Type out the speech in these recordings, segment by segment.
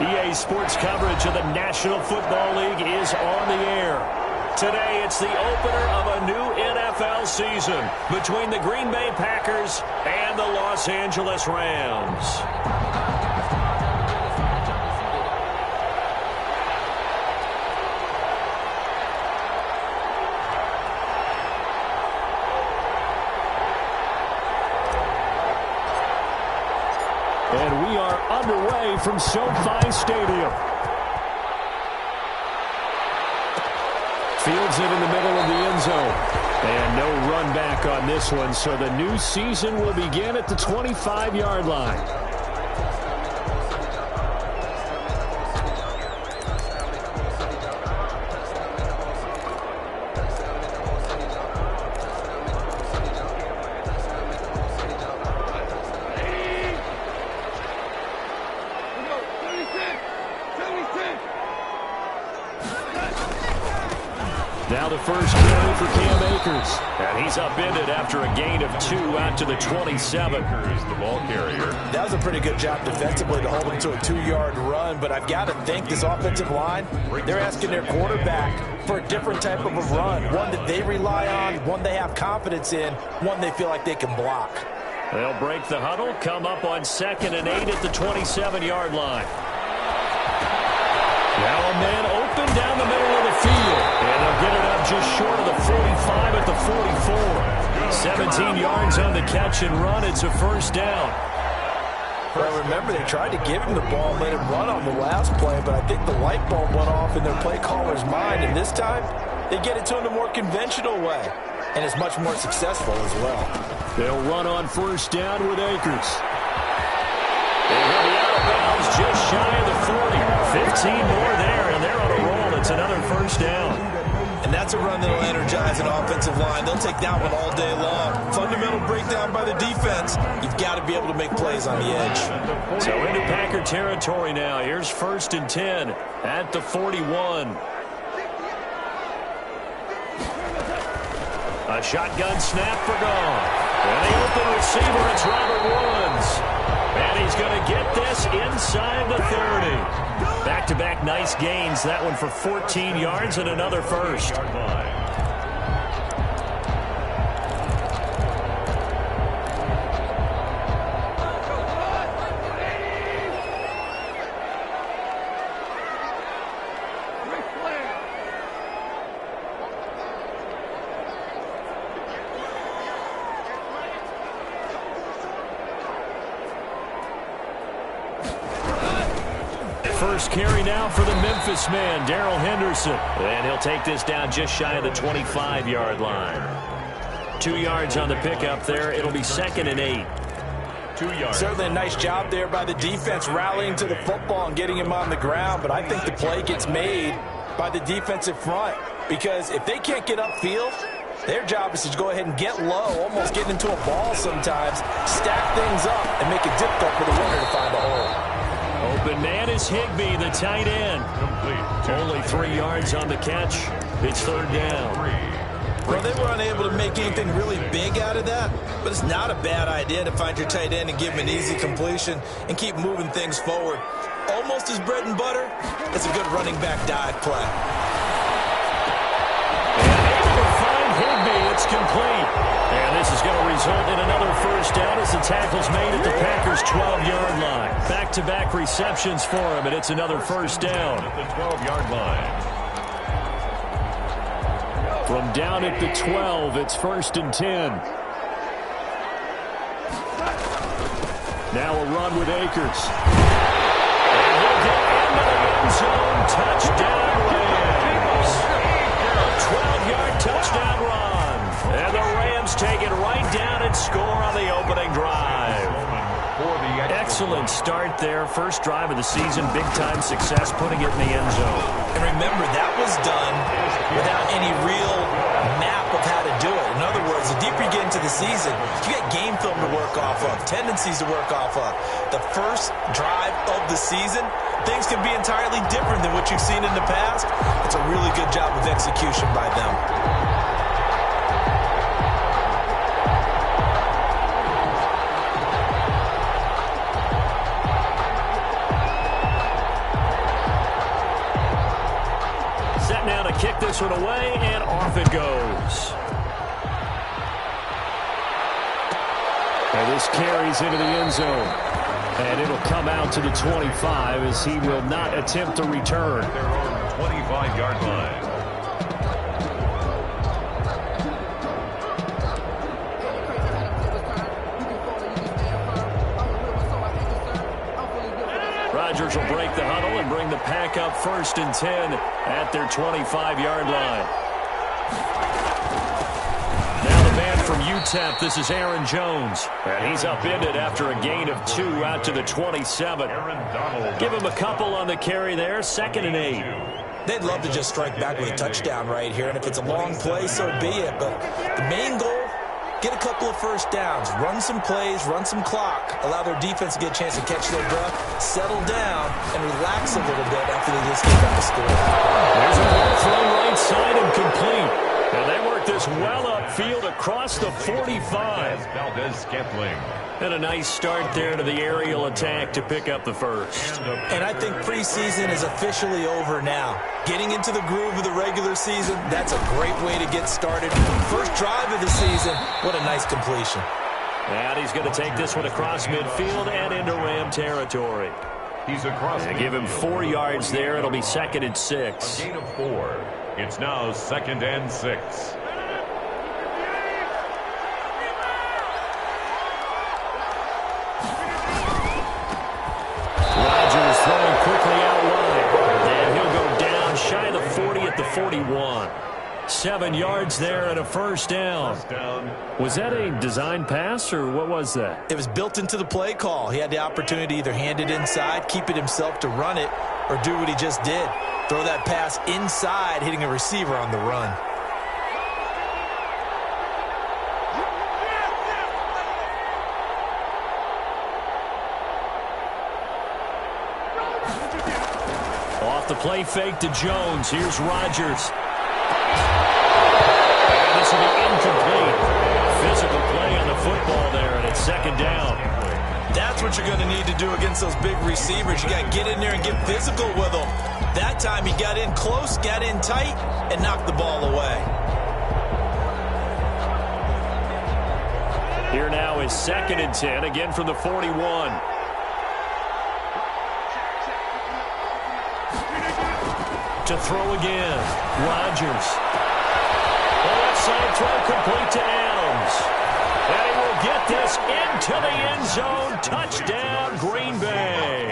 EA Sports coverage of the National Football League is on the air. Today, it's the opener of a new NFL season between the Green Bay Packers and the Los Angeles Rams. And we are underway from SoFi Stadium. Fields it in the middle of the end zone. And no run back on this one, so the new season will begin at the 25-yard line. Now the first carry for Cam Akers. And he's upended after a gain of 2 out to the 27. Akers, the ball carrier. That was a pretty good job defensively to hold him to a 2-yard run, but I've got to think this offensive line, they're asking their quarterback for a different type of a run, one that they rely on, one they have confidence in, one they feel like they can block. They'll break the huddle, come up on 2nd and 8 at the 27-yard line. Now a man open down the middle of the field. And they'll get it up just short of the 45 at the 44. 17 yards on the catch and run. It's a first down. Well, remember, they tried to give him the ball and let him run on the last play, but I think the light bulb went off in their play caller's mind. And this time, they get it to him the more conventional way. And it's much more successful as well. They'll run on first down with Akers. They will be out of bounds just shy of the 40. 15 more there, and they're on a roll. It's another first down. And that's a run that will energize an offensive line. They'll take that one all day long. Fundamental breakdown by the defense. You've got to be able to make plays on the edge. So into Packer territory now. Here's 1st and 10 at the 41. A shotgun snap for Goff. And the open receiver, it's Robert Woods. And he's going to get this inside the 30. Back-to-back nice gains. That one for 14 yards and another first. First carry now for the Memphis man, Darrell Henderson. And he'll take this down just shy of the 25-yard line. 2 yards on the pickup there. It'll be 2nd and 8. 2 yards. Certainly a nice job there by the defense rallying to the football and getting him on the ground. But I think the play gets made by the defensive front. Because if they can't get upfield, their job is to go ahead and get low, almost getting into a ball sometimes, stack things up, and make it difficult for the runner to find a hole. Open man is Higbee, the tight end. Complete. Only 3 yards on the catch. It's 3rd down. Well, they were unable to make anything really big out of that, but it's not a bad idea to find your tight end and give him an easy completion and keep moving things forward. Almost his bread and butter. It's a good running back dive play. And able to find Higbee. It's complete. And this is going to result in another first down as the tackle's made at the Packers' 12-yard line. Back-to-back receptions for him, and it's another first down. At the 12-yard line. From down at the 12, it's 1st and 10. Now a run with Akers. And he'll get into the end zone. Touchdown, Rams. A 12-yard touchdown run. And the Rams take it right down and score on the opening drive. Excellent start there. First drive of the season. Big-time success putting it in the end zone. And remember, that was done without any real map of how to do it. In other words, the deeper you get into the season, you get game film to work off of, tendencies to work off of. The first drive of the season, things can be entirely different than what you've seen in the past. It's a really good job of execution by them. this one away, and off it goes. And this carries into the end zone. And it'll come out to the 25 as he will not attempt to return. Their own 25-yard line. Rodgers will break the huddle and bring the pack up 1st and 10 at their 25-yard line. Now the man from UTEP, this is Aaron Jones. And he's upended after a gain of 2 out to the 27. Give him a couple on the carry there, 2nd and 8. They'd love to just strike back with a touchdown right here, and if it's a long play, so be it. But the main goal, get a couple of first downs, run some plays, run some clock, allow their defense to get a chance to catch their breath, settle down, and relax a little bit after they just get back to score. There's a ball thrown right side and complete. And they work this well upfield across the 45. Valdez-Scantling. And a nice start there to the aerial attack to pick up the first. And I think preseason is officially over now. Getting into the groove of the regular season, that's a great way to get started. First drive of the season, what a nice completion. And he's going to take this one across midfield and into Ram territory. He's across. And give him 4 yards there. It'll be 2nd and 6. A gain of 4. It's now 2nd and 6. Rodgers throwing quickly out wide. And he'll go down shy of the 40 at the 41. 7 yards there and a first down. Was that a design pass or what was that? It was built into the play call. He had the opportunity to either hand it inside, keep it himself to run it, or do what he just did. Throw that pass inside, hitting a receiver on the run. Off the play fake to Jones. Here's Rodgers. This will be incomplete. Physical play on the football there, and it's 2nd down. That's what you're going to need to do against those big receivers. You got to get in there and get physical with them. That time he got in close, got in tight, and knocked the ball away. Here now is 2nd and 10, again from the 41. To throw again, Rodgers. The left side throw complete to Adams. And he will get this into the end zone. Touchdown, Green Bay.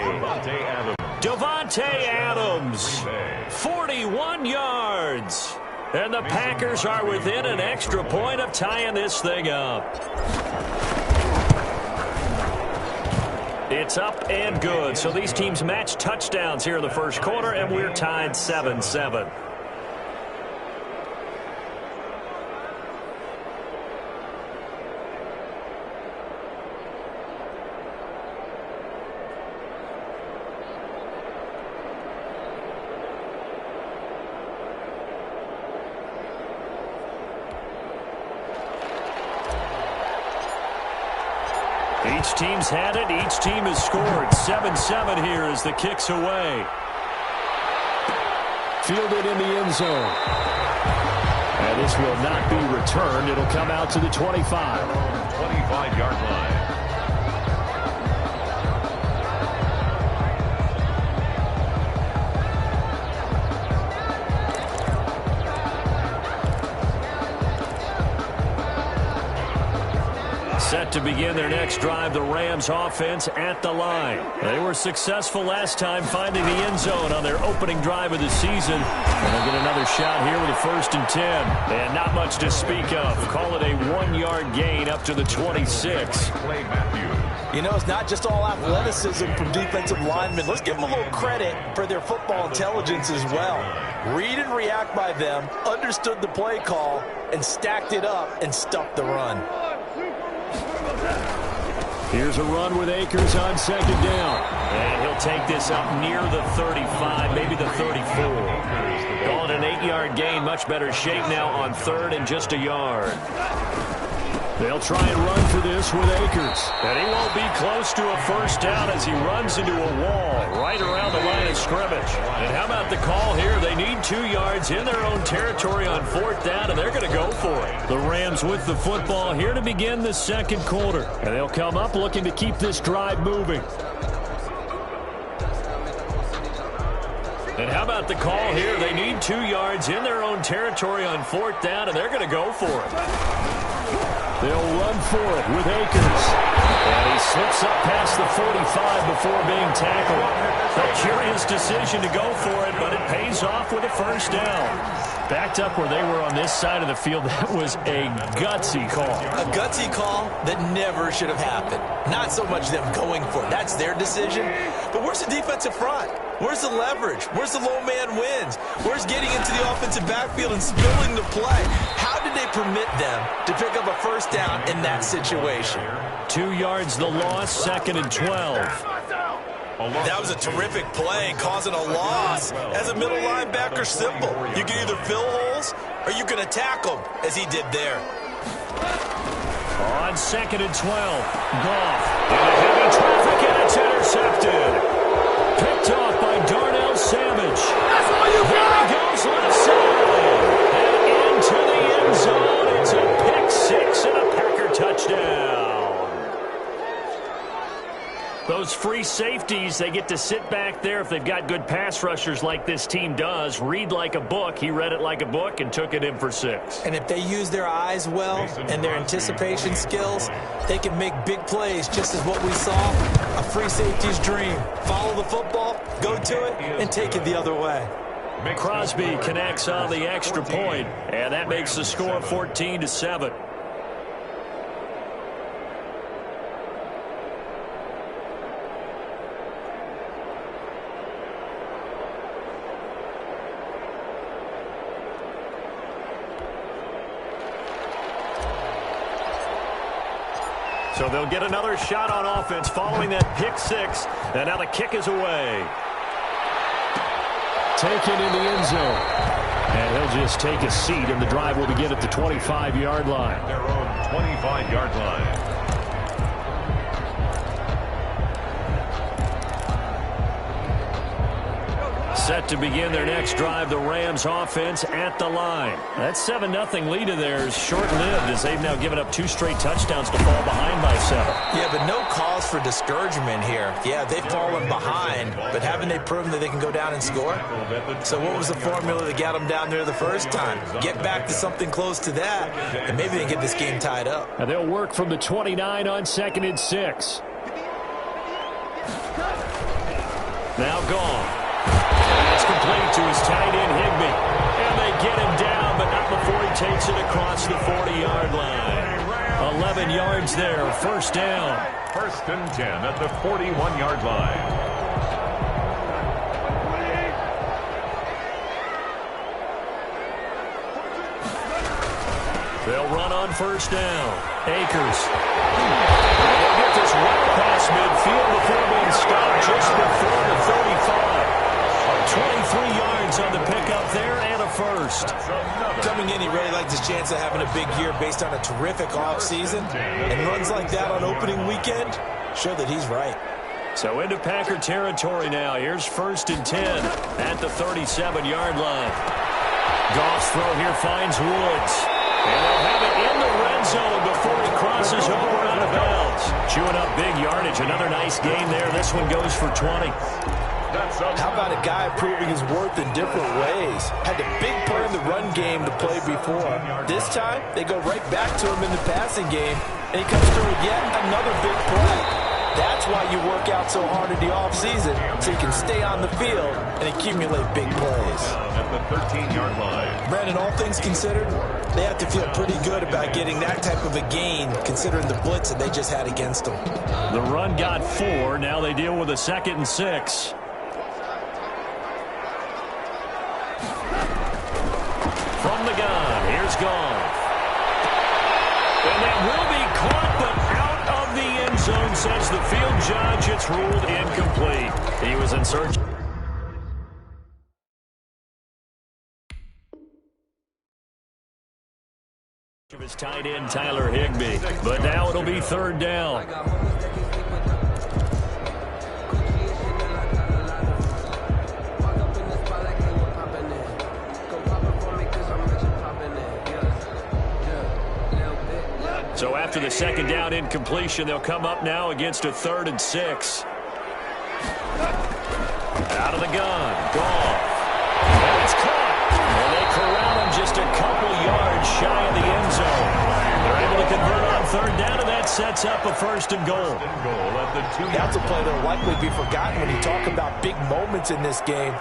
Davante Adams, 41 yards. And the Packers are within an extra point of tying this thing up. It's up and good. So these teams match touchdowns here in the first quarter, and we're tied 7-7. Each team's had it. Each team has scored. 7-7 here as the kick's away. Fielded in the end zone. And this will not be returned. It'll come out to the 25. 25-yard line. Set to begin their next drive, the Rams offense at the line. They were successful last time finding the end zone on their opening drive of the season. And they'll get another shot here with a 1st and 10. And not much to speak of. Call it a 1-yard gain up to the 26. You know, it's not just all athleticism from defensive linemen. Let's give them a little credit for their football intelligence as well. Read and react by them, understood the play call, and stacked it up and stuffed the run. Here's a run with Akers on 2nd down. And he'll take this up near the 35, maybe the 34. Call it an 8-yard gain. Much better shape now on 3rd and just a yard. They'll try and run for this with Akers. And he won't be close to a first down as he runs into a wall right around the line of scrimmage. And how about the call here? They need 2 yards in their own territory on 4th down, and they're going to go for it. The Rams with the football here to begin the second quarter. And they'll come up looking to keep this drive moving. And how about the call here? They need 2 yards in their own territory on 4th down, and they're going to go for it. They'll run for it with Akers. And he slips up past the 45 before being tackled. A curious decision to go for it, but it pays off with a first down. Backed up where they were on this side of the field, that was a gutsy call. A gutsy call that never should have happened. Not so much them going for it. That's their decision. But where's the defensive front? Where's the leverage? Where's the low man wins? Where's getting into the offensive backfield and spilling the play? How did they permit them to pick up a first down in that situation? 2 yards the loss, 2nd and 12. That was a terrific play, causing a loss. As a middle linebacker, simple. You can either fill holes or you can attack them, as he did there. On 2nd and 12, Goff into heavy traffic, and it's intercepted. Picked off by Darnell Savage. That's all you got. There he goes left side. And into the end zone. It's a pick 6 and a Packer touchdown. Those free safeties, they get to sit back there if they've got good pass rushers like this team does. Read like a book. He read it like a book and took it in for 6. And if they use their eyes well and their anticipation skills, they can make big plays, just as what we saw. A free safety's dream. Follow the football, go to it, and take it the other way. Crosby connects on the extra point, and that makes the score 14-7. So they'll get another shot on offense following that pick 6. And now the kick is away. Taken in the end zone. And he'll just take a seat, and the drive will begin at the 25-yard line. Their own 25-yard line. Set to begin their next drive, the Rams offense at the line. That 7-0 lead of theirs short-lived as they've now given up 2 straight touchdowns to fall behind by 7. Yeah, but no cause for discouragement here. Yeah, they've fallen behind, but haven't they proven that they can go down and score? So what was the formula that got them down there the first time? Get back to something close to that, and maybe they can get this game tied up. And they'll work from the 29 on 2nd and 6. Now gone. It's complete to his tight end, Higbee. And they get him down, but not before he takes it across the 40-yard line. 11 yards there, first down. 1st and 10 at the 41-yard line. They'll run on first down. Akers. They'll get this well past midfield before being stopped just before the 35. 23 yards on the pickup there and a first. Coming in, he really liked his chance of having a big year based on a terrific offseason. And runs like that on opening weekend show that he's right. So into Packer territory now. Here's 1st and 10 at the 37-yard line. Goff's throw here finds Woods. And they'll have it in the red zone before he crosses over out of bounds. Chewing up big yardage. Another nice gain there. This one goes for 20. How about a guy proving his worth in different ways? Had a big part in the run game to play before. This time, they go right back to him in the passing game, and he comes through with yet another big play. That's why you work out so hard in the offseason, so you can stay on the field and accumulate big plays. At the 13-yard line. Brandon, all things considered, they have to feel pretty good about getting that type of a gain, considering the blitz that they just had against them. The run got 4. Now they deal with a 2nd and 6. From the gun, here's Goff. And that will be caught, but out of the end zone, says the field judge. It's ruled incomplete. He was in search of his His tight end, Tyler Higbee. But now it'll be third down. So after the second down incompletion, they'll come up now against a 3rd and 6. Out of the gun. Goff. And it's caught. And they corral him just a couple yards shy of the end zone. They're able to convert on 3rd down, and that sets up a 1st and goal. That's a play that will likely be forgotten when you talk about big moments in this game.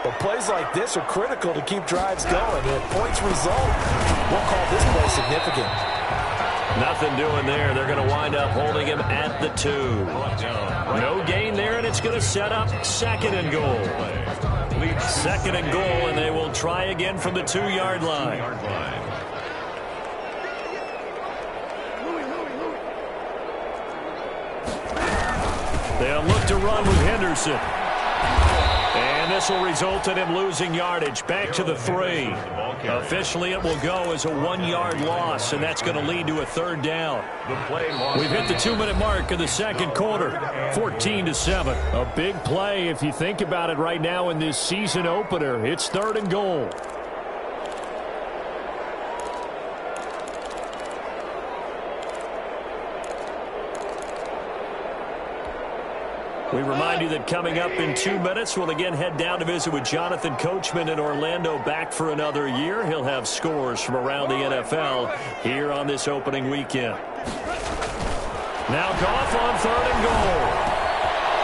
But plays like this are critical to keep drives going. And if points result, we'll call this play significant. Nothing doing there. They're going to wind up holding him at the 2. No gain there, and it's going to set up 2nd and goal. 2nd and goal, and they will try again from the 2-yard line. They'll look to run with Henderson. And this will result in him losing yardage. Back to the 3. Officially, it will go as a 1-yard loss, and that's going to lead to a 3rd down. We've hit the 2-minute mark of the second quarter, 14-7. A big play if you think about it right now in this season opener. It's 3rd and goal. We remind you that coming up in 2 minutes, we'll again head down to visit with Jonathan Coachman in Orlando, back for another year. He'll have scores from around the NFL here on this opening weekend. Now Goff on 3rd and goal.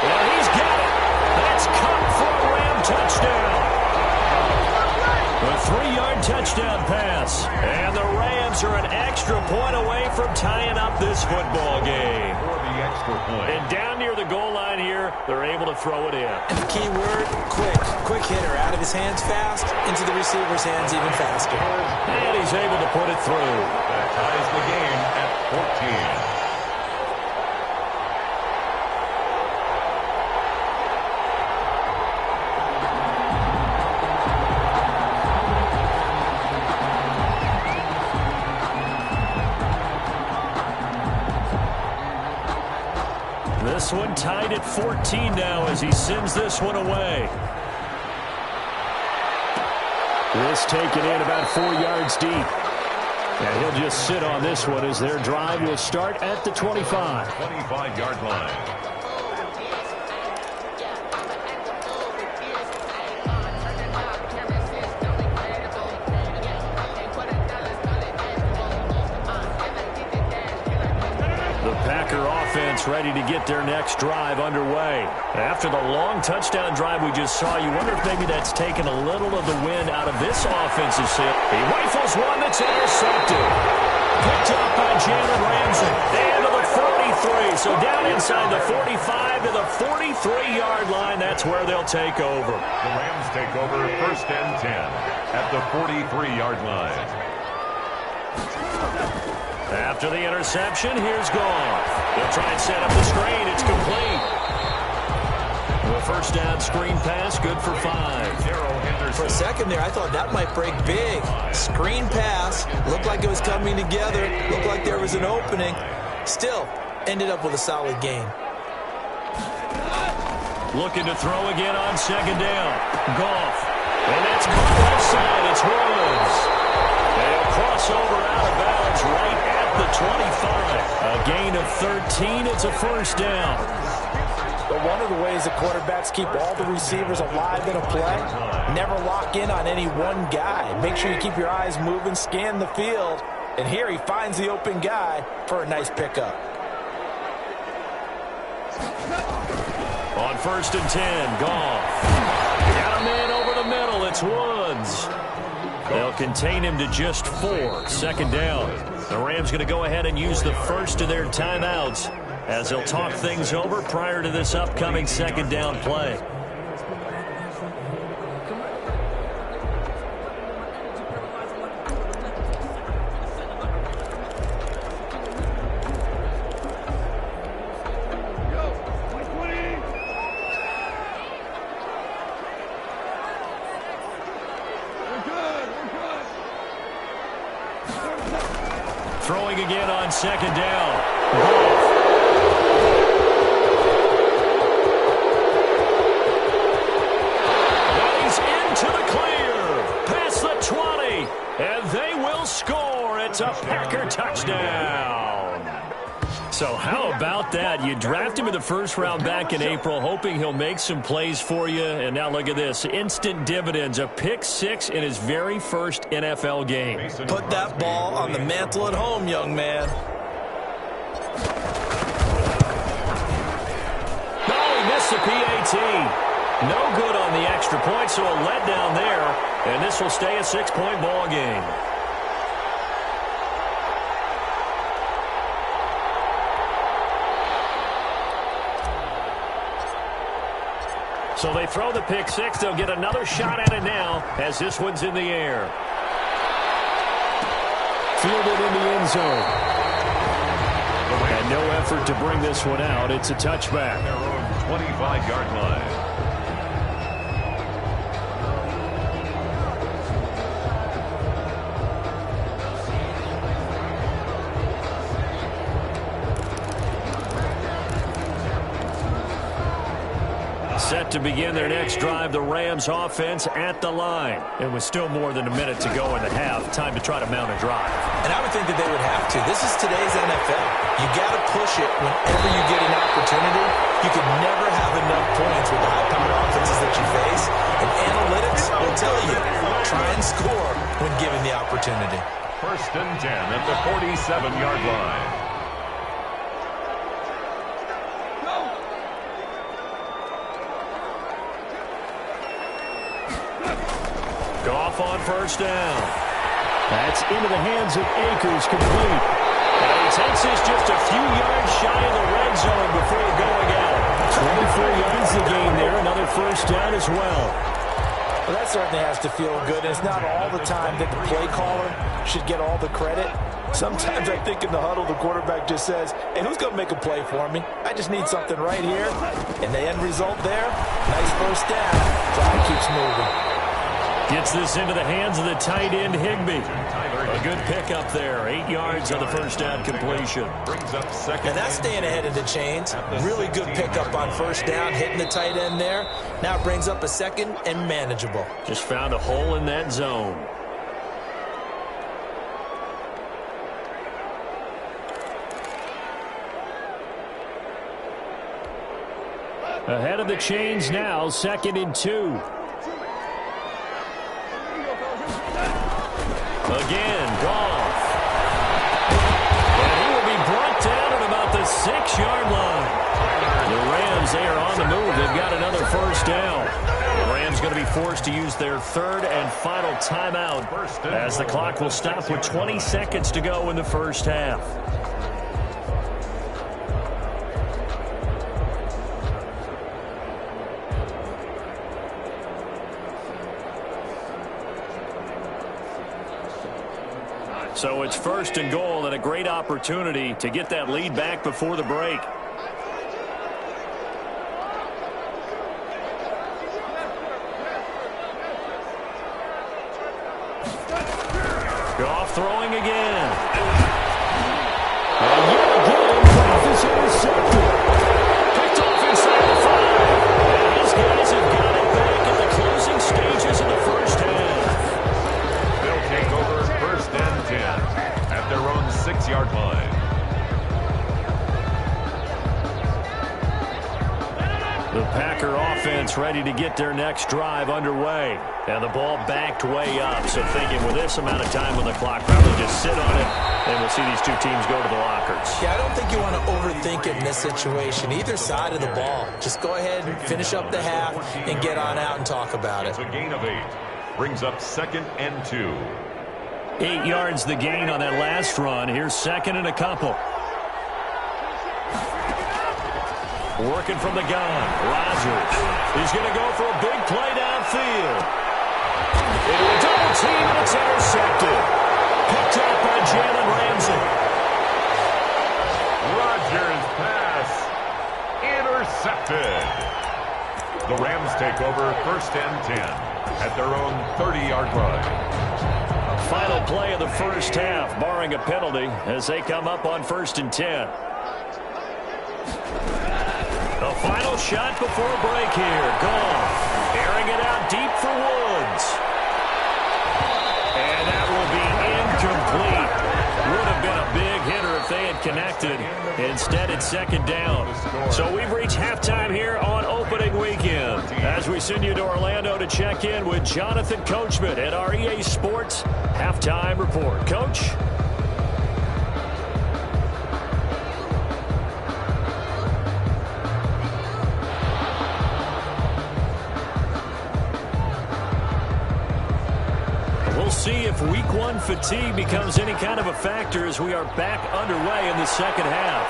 Well, he's got it. That's caught for a Ram touchdown. A 3-yard touchdown pass. And the Rams are an extra point away from tying up this football game. And down near the goal line here, they're able to throw it in. And the key word, quick. Quick hitter. Out of his hands fast, into the receiver's hands even faster. And he's able to put it through. That ties the game at 14. This one tied at 14 now as he sends this one away. This taken in about 4 yards deep. And he'll just sit on this one as their drive will start at the 25. 25-yard line. Ready to get their next drive underway. After the long touchdown drive we just saw, you wonder if maybe that's taken a little of the wind out of this offensive set. He rifles one that's intercepted. Picked up by Jalen Ramsey. And to the 43. So down inside the 45 to the 43-yard line. That's where they'll take over. The Rams take over 1st and 10 at the 43-yard line. After the interception, here's Goff. They'll try and set up the screen. It's complete. The 1st down screen pass, good for 5. For a second there, I thought that might break big. Screen pass, looked like it was coming together, looked like there was an opening. Still, ended up with a solid game. Looking to throw again on 2nd down. Goff. And that's caught left side. It's Williams. They'll cross over out of bounds right at the 25. A gain of 13. It's a 1st down. But one of the ways that quarterbacks keep all the receivers alive in a play, never lock in on any one guy. Make sure you keep your eyes moving, scan the field. And here he finds the open guy for a nice pickup. On 1st and 10, Goff. Got a man over the middle. It's Woods. They'll contain him to just 4. 2nd down. The Rams going to go ahead and use the first of their timeouts as they'll talk things over prior to this upcoming 2nd down play. Throwing again on second down. Goff. Into the clear, past the 20, and they will score. It's a Packer touchdown. So how about that? You draft him in the first round back in April, hoping he'll make some plays for you, and now look at this. Instant dividends, a pick six in his very first NFL game. Put that ball on the mantle at home, young man. Oh, he missed the PAT. No good on the extra point, so a letdown there, and this will stay a 6-point ball game. So they throw the pick six. They'll get another shot at it now as this one's in the air. Fielded in the end zone. And no effort to bring this one out. It's a touchback. 25-yard line. Set to begin their next drive, the Rams offense at the line. And with still more than a minute to go in the half, time to try to mount a drive. And I would think that they would have to. This is today's NFL. You got to push it whenever you get an opportunity. You can never have enough points with the high-powered offenses that you face. And analytics will tell you, try and score when given the opportunity. 1st and 10 at the 47-yard line. Goff on first down. That's into the hands of Akers, complete. And he takes this just a few yards shy of the red zone before going out. 24 yards the gain there, another first down as well. Well, that certainly has to feel good. And it's not all the time that the play caller should get all the credit. Sometimes I think in the huddle, the quarterback just says, hey, who's going to make a play for me? I just need something right here. And the end result there, nice first down. Drive keeps moving. Gets this into the hands of the tight end, Higbee. A good pickup there. 8 yards on the first down completion. Brings up second. And that's staying ahead of the chains. Really good pickup on first down, hitting the tight end there. Now it brings up a second and manageable. Just found a hole in that zone. Ahead of the chains now, 2nd and 2. Again, Goff. And he will be brought down at about the 6-yard line. The Rams, they are on the move. They've got another first down. The Rams going to be forced to use their 3rd and final timeout as the clock will stop with 20 seconds to go in the first half. So it's 1st and goal and a great opportunity to get that lead back before the break. Goff throwing again. And yet again, Goff is intercepted. Picked off inside the 5. And these guys have got it back in the closing stages of the first half. They'll take over 1st and 10 at their own 6-yard line. The Packer offense ready to get their next drive underway. And the ball backed way up. So thinking with this amount of time on the clock, probably just sit on it, and we'll see these two teams go to the lockers. Yeah, I don't think you want to overthink it in this situation. Either side of the ball. Just go ahead and finish up the half and get on out and talk about it. It's a gain of 8. Brings up 2nd and 2. 8 yards the gain on that last run. Here's 2nd and a couple. Working from the gun. Rodgers. He's going to go for a big play downfield. Into a double team, and it's intercepted. Picked up by Jalen Ramsey. Rodgers' pass intercepted. The Rams take over 1st and 10 at their own 30-yard line. final play of the first half, barring a penalty, as they come up on 1st and 10. The final shot before break here. Gone. Airing it out deep for Woods. And that will be incomplete. Would have been a big hitter if they had connected. Instead, it's 2nd down. So we've reached halftime here on opening weekend. As we send you to Orlando to check in with Jonathan Coachman at our EA Sports Halftime Report. Coach? We'll see if week 1 fatigue becomes any kind of a factor as we are back underway in the second half.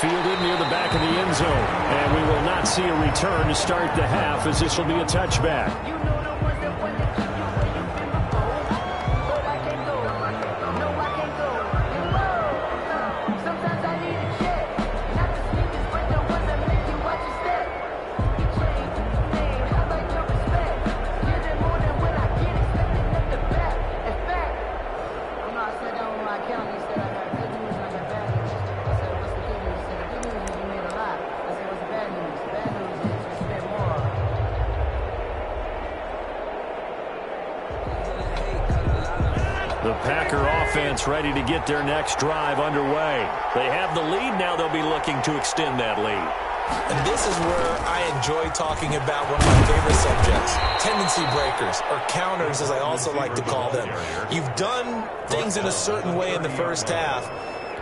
Fielded near the back of the end zone. And we will not see a return to start the half as this will be a touchback. The Packer offense ready to get their next drive underway. They have the lead. Now they'll be looking to extend that lead. And this is where I enjoy talking about one of my favorite subjects, tendency breakers, or counters as I also like to call them. You've done things in a certain way in the first half,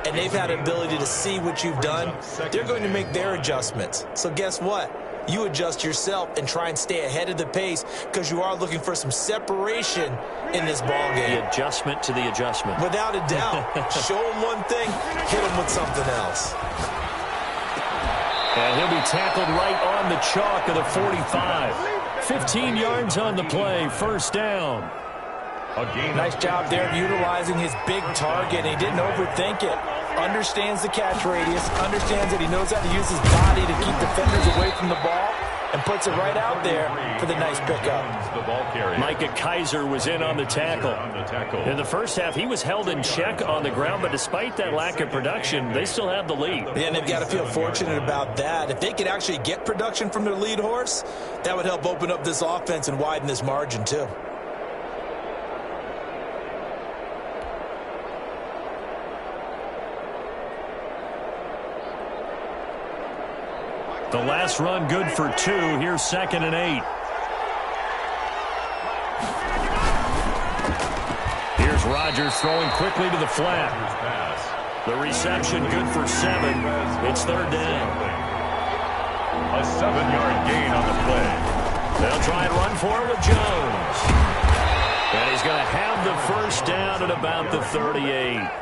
and they've had an ability to see what you've done. They're going to make their adjustments. So guess what? You adjust yourself and try and stay ahead of the pace because you are looking for some separation in this ball game. The adjustment to the adjustment. Without a doubt. Show them one thing, hit them with something else. And he'll be tackled right on the chalk of the 45. 15 yards on the play, 1st down. Nice job there of utilizing his big target. He didn't overthink it. Understands the catch radius, understands that he knows how to use his body to keep defenders away from the ball, and puts it right out there for the nice pickup. Micah Kaiser was in on the tackle. In the first half, he was held in check on the ground, but despite that lack of production, they still have the lead. Yeah, and they've got to feel fortunate about that. If they could actually get production from their lead horse, that would help open up this offense and widen this margin too. The last run good for 2. Here's 2nd and 8. Here's Rodgers throwing quickly to the flat. The reception good for 7. It's 3rd down. A 7-yard gain on the play. They'll try and run for it with Jones. And he's going to have the 1st down at about the 38.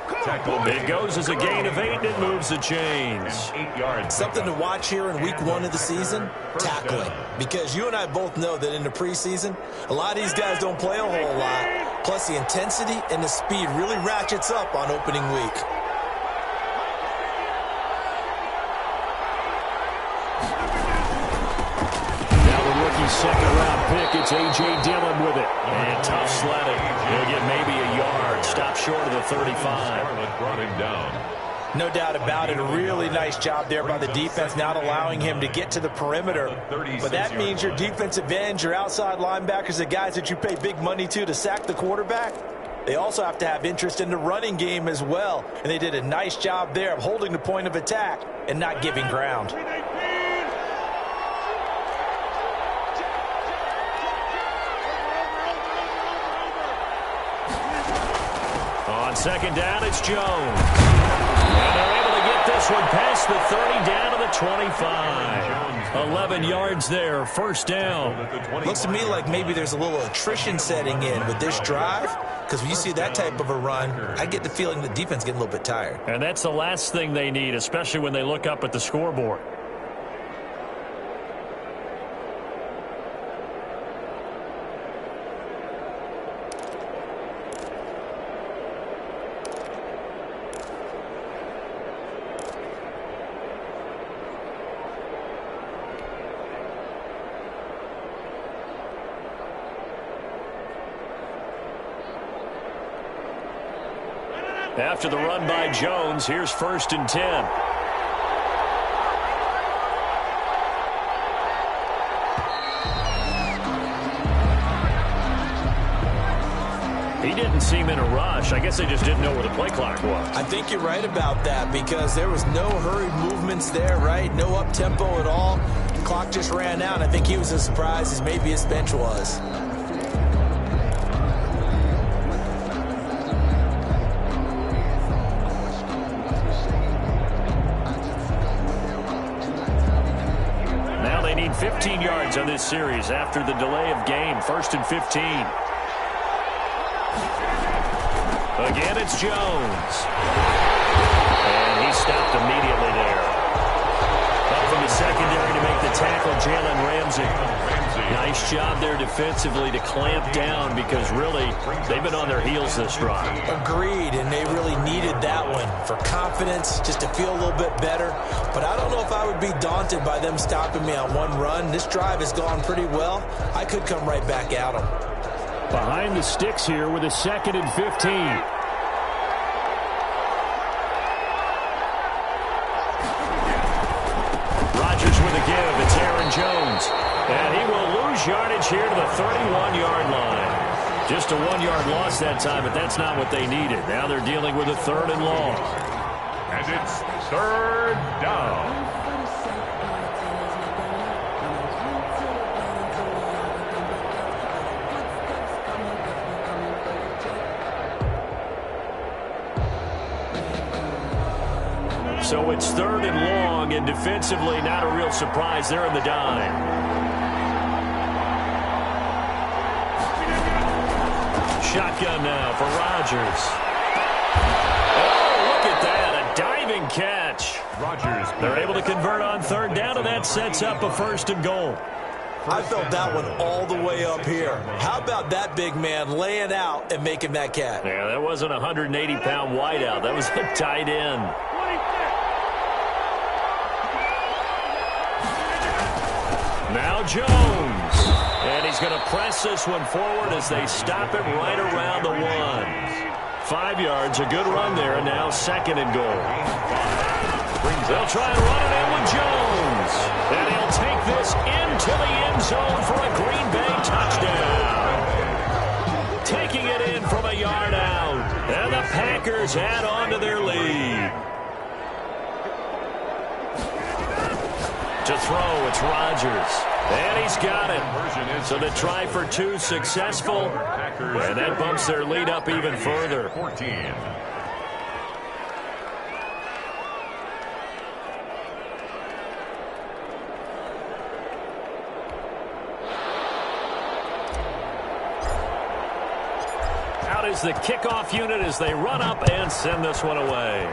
It goes as a gain of 8, and it moves the chains. 8 yards. Something to watch here in week 1 of the season, tackling. Because you and I both know that in the preseason, a lot of these guys don't play a whole lot. Plus, the intensity and the speed really ratchets up on opening week. Second-round pick, it's A.J. Dillon with it. And tough sledding. He'll get maybe a yard. Stop short of the 35. Charlotte brought him down. No doubt about it. A really nice job there by the defense, not allowing him to get to the perimeter. But that means your defensive ends, your outside linebackers, the guys that you pay big money to sack the quarterback, they also have to have interest in the running game as well. And they did a nice job there of holding the point of attack and not giving ground. On 2nd down, it's Jones. And they're able to get this one past the 30 down to the 25. 11 yards there, 1st down. Looks to me like maybe there's a little attrition setting in with this drive, because when you see that type of a run, I get the feeling the defense getting a little bit tired. And that's the last thing they need, especially when they look up at the scoreboard. After the run by Jones, here's 1st and 10. He didn't seem in a rush. I guess they just didn't know where the play clock was. I think you're right about that because there was no hurried movements there, right? No up-tempo at all. The clock just ran out. I think he was as surprised as maybe his bench was. Now they need 15 yards on this series after the delay of game. 1st and 15. Again, it's Jones. And he stopped immediately there. Up from the secondary to make the tackle, Jalen Ramsey. Nice job there defensively to clamp down because really they've been on their heels this drive. Agreed, and they really needed that one for confidence, just to feel a little bit better. But I don't know if I would be daunted by them stopping me on one run. This drive has gone pretty well. I could come right back at them. Behind the sticks here with a 2nd and 15. Rodgers with a give. It's Aaron Jones. And he will lose yardage here to the 31-yard line. Just a 1-yard loss that time, but that's not what they needed. Now they're dealing with a 3rd and long. And it's 3rd down. So it's 3rd and long, and defensively not a real surprise. They're in the dime. Shotgun now for Rodgers. Oh, look at that, a diving catch. Rodgers. They're able to convert on 3rd down, and that sets up a 1st and goal. I felt that one all the way up here. How about that big man laying out and making that catch? Yeah, that wasn't a 180-pound wideout. That was a tight end. Now Jones. And he's going to press this one forward as they stop it right around the 1. 5 yards, a good run there, and now 2nd and goal. They'll try and run it in with Jones. And he'll take this into the end zone for a Green Bay touchdown. Taking it in from a yard out. And the Packers add on to their lead. To throw, it's Rodgers. And he's got it. So the try for 2 successful. And that bumps their lead up even further. 14. Out is the kickoff unit as they run up and send this one away.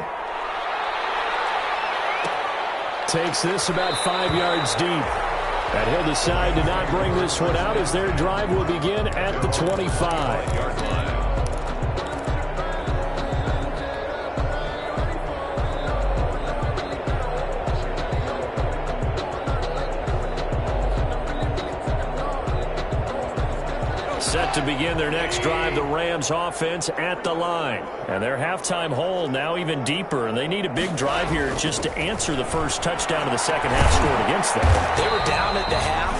Takes this about 5 yards deep. And he'll decide to not bring this one out as their drive will begin at the 25-yard line. Set to begin their next drive, the Rams offense at the line. And their halftime hole now even deeper, and they need a big drive here just to answer the first touchdown of the second half scored against them. They were down at the half.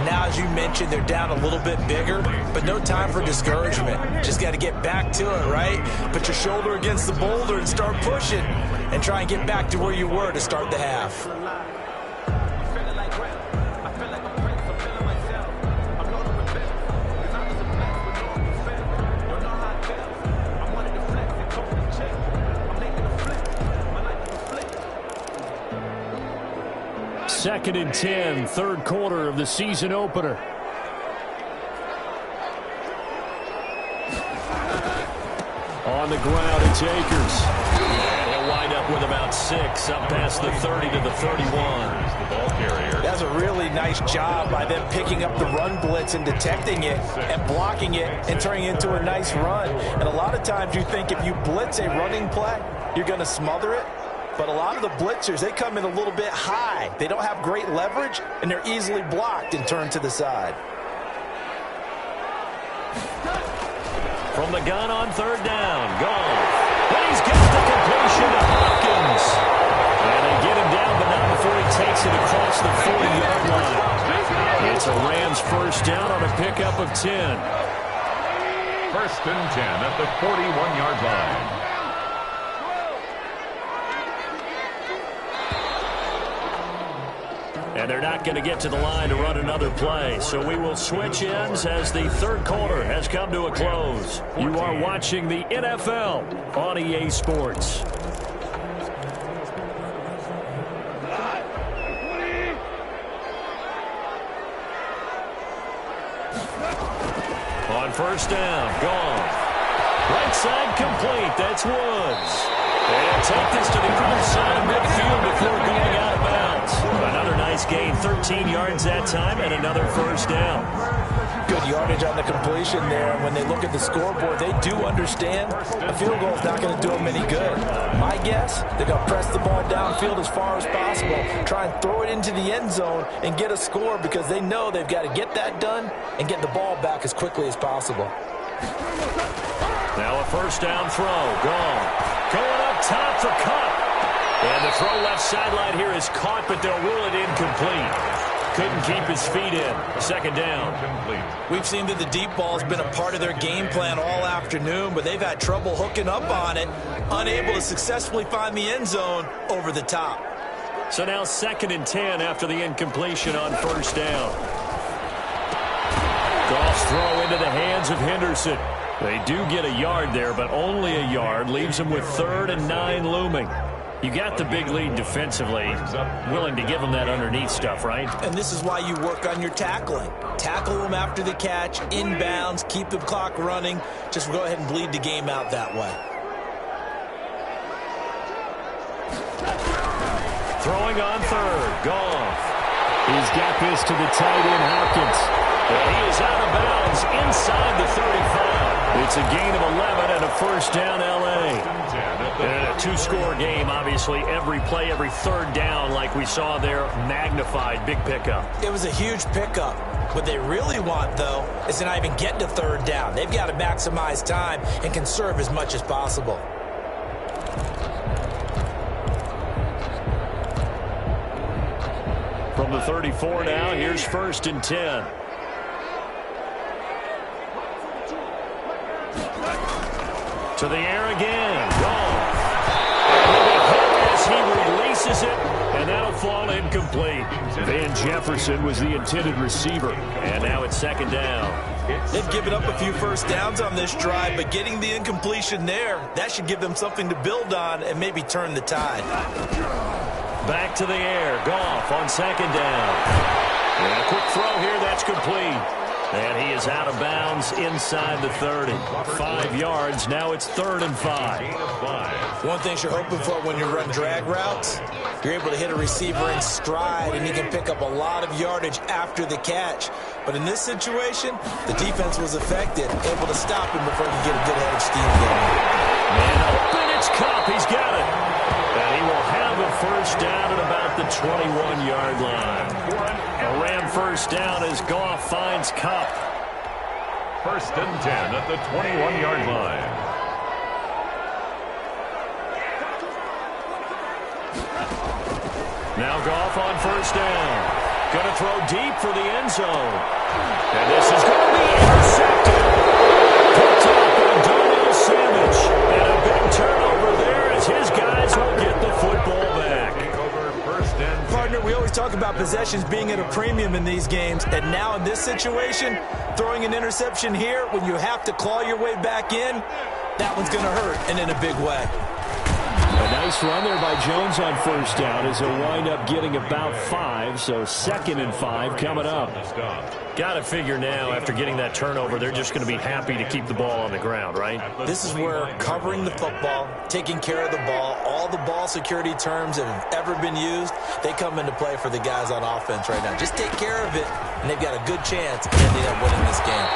Now, as you mentioned, they're down a little bit bigger, but no time for discouragement. Just got to get back to it, right? Put your shoulder against the boulder and start pushing and try and get back to where you were to start the half. Second and 10, 3rd quarter of the season opener. On the ground, it's Akers. And he'll wind up with about 6, up past the 30 to the 31. The ball carrier. That's a really nice job by them picking up the run blitz and detecting it and blocking it and turning it into a nice run. And a lot of times you think if you blitz a running play, you're going to smother it. But a lot of the blitzers, they come in a little bit high. They don't have great leverage, and they're easily blocked and turned to the side. From the gun on 3rd down, Goff. And he's got the completion to Hopkins. And they get him down, but not before he takes it across the 40-yard line. It's a Rams first down on a pickup of 10. First and 10 at the 41-yard line. And they're not going to get to the line to run another play. So we will switch ends as the third quarter has come to a close. You are watching the NFL on EA Sports. On first down, gone. Right side complete. That's Woods. And take this to the outside of midfield before going out of bounds. Another nice gain, 13 yards that time, and another first down. Good yardage on the completion there. And when they look at the scoreboard, they do understand a field goal is not going to do them any good. My guess, they're going to press the ball downfield as far as possible, try and throw it into the end zone and get a score because they know they've got to get that done and get the ball back as quickly as possible. Now a first down throw, gone. Going up top for Cup. And the throw left sideline here is caught, but they'll rule it incomplete. Couldn't keep his feet in. Second down. We've seen that the deep ball has been a part of their game plan all afternoon, but they've had trouble hooking up on it, unable to successfully find the end zone over the top. So now second and 10 after the incompletion on first down. Goff's throw into the hands of Henderson. They do get a yard there, but only a yard. Leaves them with 3rd and 9 looming. You got the big lead defensively. Willing to give them that underneath stuff, right? And this is why you work on your tackling. Tackle them after the catch, inbounds, keep the clock running. Just go ahead and bleed the game out that way. Throwing on 3rd. Goff. He's got this to the tight end, Hopkins. And he is out of bounds inside the 35. It's a gain of 11 and a first down, L.A. And a two-score game, obviously. Every play, every third down, like we saw there, magnified. Big pickup. It was a huge pickup. What they really want, though, is to not even get to third down. They've got to maximize time and conserve as much as possible. From the 34 now, here's first and 10. To the air again. Gone. As he releases it, and that'll fall incomplete. Van Jefferson was the intended receiver, and now it's second down. They've given up a few first downs on this drive, but getting the incompletion there, that should give them something to build on and maybe turn the tide. Back to the air. Goff on second down. And a quick throw here. That's complete. And he is out of bounds inside the 30. 5 yards. Now it's 3rd and 5. One thing you're hoping for when you run drag routes, you're able to hit a receiver in stride, and he can pick up a lot of yardage after the catch. But in this situation, the defense was effective, able to stop him before he could get a good head of steam going. And open, it's Cup. He's got it. And he will have a first down at about the 21-yard line. A Ram first down as Goff finds Cup. First and 10 at the 21-yard line. Now Goff on first down. Going to throw deep for the end zone. And this is going to be intercepted. Picked up by Darnell Savage. And a big turnover there as his guys will get the football back. Partner, we always talk about possessions being at a premium in these games, and now in this situation, throwing an interception here when you have to claw your way back in, that one's going to hurt, and in a big way. A nice run there by Jones on first down as he'll wind up getting about 5, so 2nd and 5 coming up. Got to figure now, after getting that turnover, they're just going to be happy to keep the ball on the ground, right? This is where covering the football, taking care of the ball, all the ball security terms that have ever been used, they come into play for the guys on offense right now. Just take care of it, and they've got a good chance of ending up winning this game.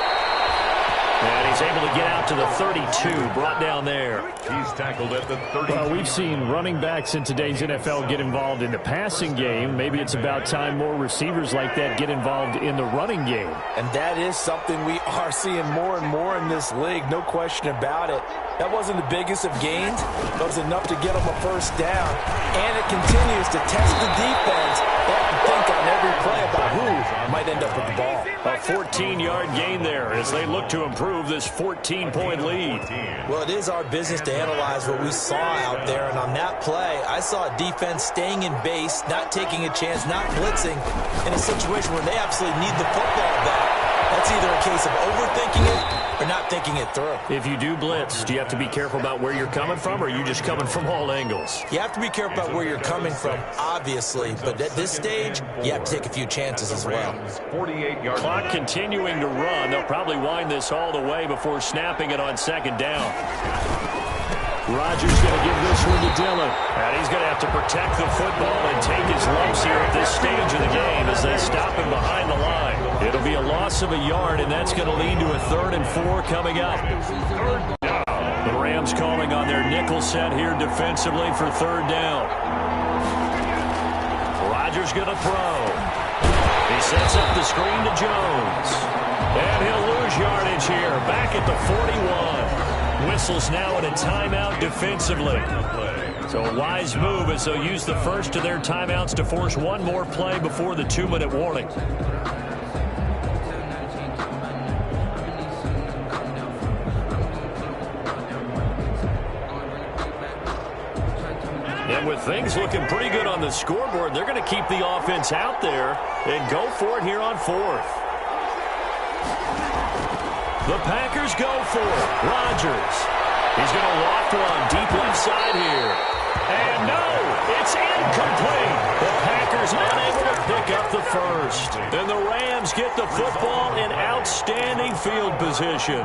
And he's able to get out to the 32, brought down there. He's tackled at the 32. Well, we've seen running backs in today's NFL get involved in the passing game. Maybe it's about time more receivers like that get involved in the running game. And that is something we are seeing more and more in this league, no question about it. That wasn't the biggest of gains, but it was enough to get them a first down. And it continues to test the defense. They have to think on every play about who might end up with the ball. A 14-yard gain there as they look to improve this 14-point lead. Well, it is our business to analyze what we saw out there. And on that play, I saw a defense staying in base, not taking a chance, not blitzing in a situation where they absolutely need the football back. That's either a case of overthinking it or not thinking it through. If you do blitz, do you have to be careful about where you're coming from, or are you just coming from all angles? You have to be careful about where you're coming from, obviously. But at this stage, you have to take a few chances as well. 48-yard Clock continuing to run. They'll probably wind this all the way before snapping it on second down. Rodgers going to give this one to Dillon. And he's going to have to protect the football and take his lumps here at this stage of the game as they stop him behind the line. It'll be a loss of a yard, and that's going to lead to a 3rd and 4 coming up. The Rams calling on their nickel set here defensively for 3rd down. Rodgers going to throw. He sets up the screen to Jones. And he'll lose yardage here, back at the 41. Whistles now in a timeout defensively. So a wise move as they'll use the first of their timeouts to force one more play before the 2-minute warning. And with things looking pretty good on the scoreboard, they're going to keep the offense out there and go for it here on 4th. The Packers go for it. Rodgers. He's going to loft one deep left side here. And no, it's incomplete. The Packers unable to pick up the first. And the Rams get the football in outstanding field position.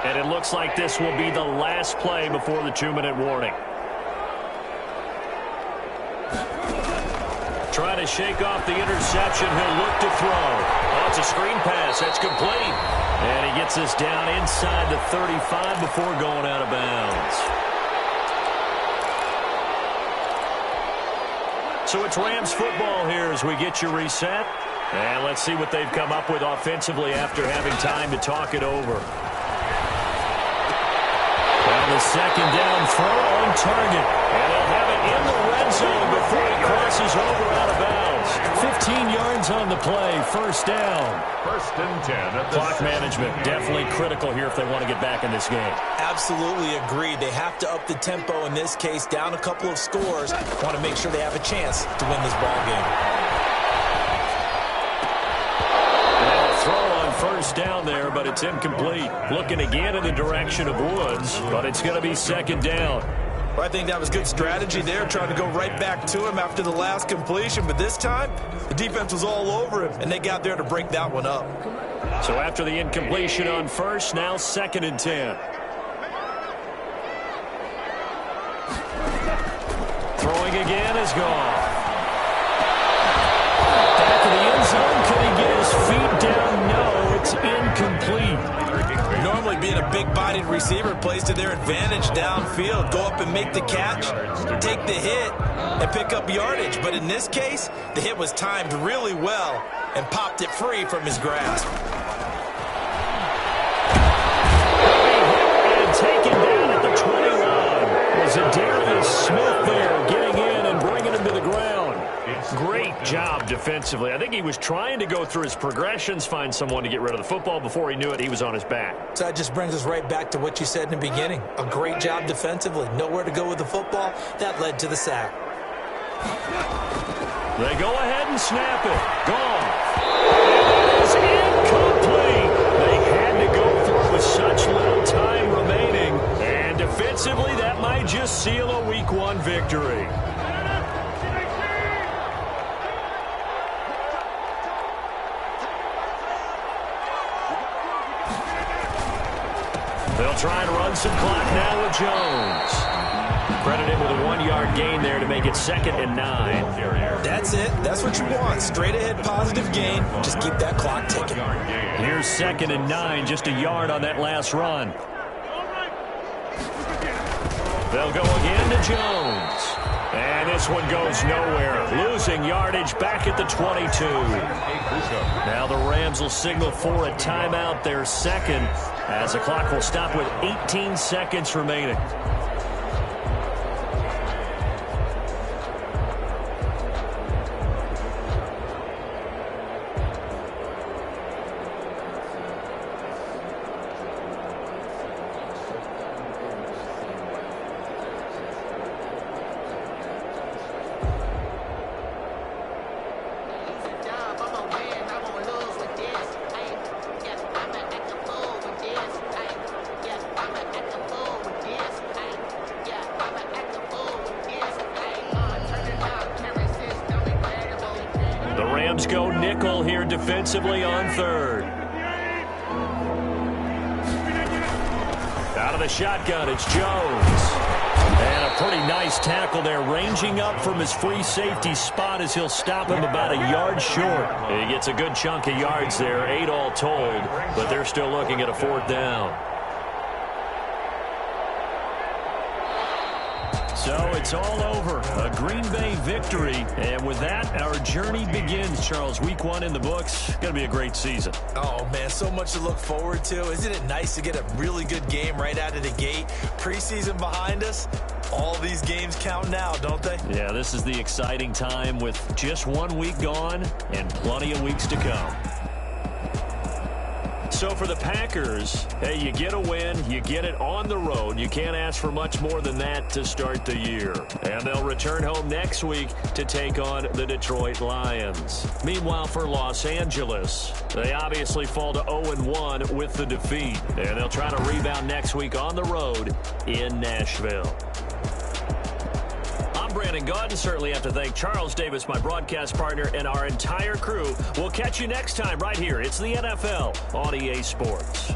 And it looks like this will be the last play before the 2-minute warning. Trying to shake off the interception. He'll look to throw. Oh, it's a screen pass. That's complete. And he gets this down inside the 35 before going out of bounds. So it's Rams football here as we get you reset. And let's see what they've come up with offensively after having time to talk it over. Well, the second down throw on target. And they'll have it in the red zone before he crosses over out of bounds. 15 yards on the play. First down. 1st and 10. At the Clock management definitely critical here if they want to get back in this game. Absolutely agreed. They have to up the tempo in this case, down a couple of scores. Want to make sure they have a chance to win this ball game. First down there, but it's incomplete. Looking again in the direction of Woods, but it's going to be 2nd down. Well, I think that was good strategy there, trying to go right back to him after the last completion. But this time, the defense was all over him, and they got there to break that one up. So after the incompletion on first, now 2nd and 10. Throwing again is gone. Back to the end zone. Can he get his feet down? No. It's incomplete. Normally being a big-bodied receiver plays to their advantage downfield. Go up and make the catch, take the hit, and pick up yardage. But in this case, the hit was timed really well and popped it free from his grasp. And taken down at the 21. Was it Darius Smith there getting in and bringing him to the ground? Great job defensively. I think he was trying to go through his progressions, find someone to get rid of the football. Before he knew it, he was on his back. So that just brings us right back to what you said in the beginning. A great job defensively. Nowhere to go with the football. That led to the sack. They go ahead and snap it. Gone. It is incomplete. They had to go through it with such little time remaining. And defensively, that might just seal a Week 1 victory. They'll try and run some clock now with Jones. Credit him with a 1-yard gain there to make it 2nd and 9. That's it. That's what you want. Straight ahead positive gain. Just keep that clock ticking. Here's 2nd and 9, just a yard on that last run. They'll go again to Jones. And this one goes nowhere. Losing yardage back at the 22. Now the Rams will signal for a timeout, their second, as the clock will stop with 18 seconds remaining. Go nickel here defensively on 3rd. Out of the shotgun, it's Jones. And a pretty nice tackle there, ranging up from his free safety spot as he'll stop him about a yard short. He gets a good chunk of yards there, 8 all told, but they're still looking at a 4th down. So it's all over. A Green Bay victory. And with that, our journey begins, Charles. Week 1 in the books. Going to be a great season. Oh, man, so much to look forward to. Isn't it nice to get a really good game right out of the gate? Preseason behind us. All these games count now, don't they? Yeah, this is the exciting time with just 1 week gone and plenty of weeks to come. So for the Packers, hey, you get a win, you get it on the road. You can't ask for much more than that to start the year. And they'll return home next week to take on the Detroit Lions. Meanwhile, for Los Angeles, they obviously fall to 0-1 with the defeat. And they'll try to rebound next week on the road in Nashville. Brandon Gaudin. Certainly have to thank Charles Davis, my broadcast partner, and our entire crew. We'll catch you next time right here. It's the NFL on EA Sports.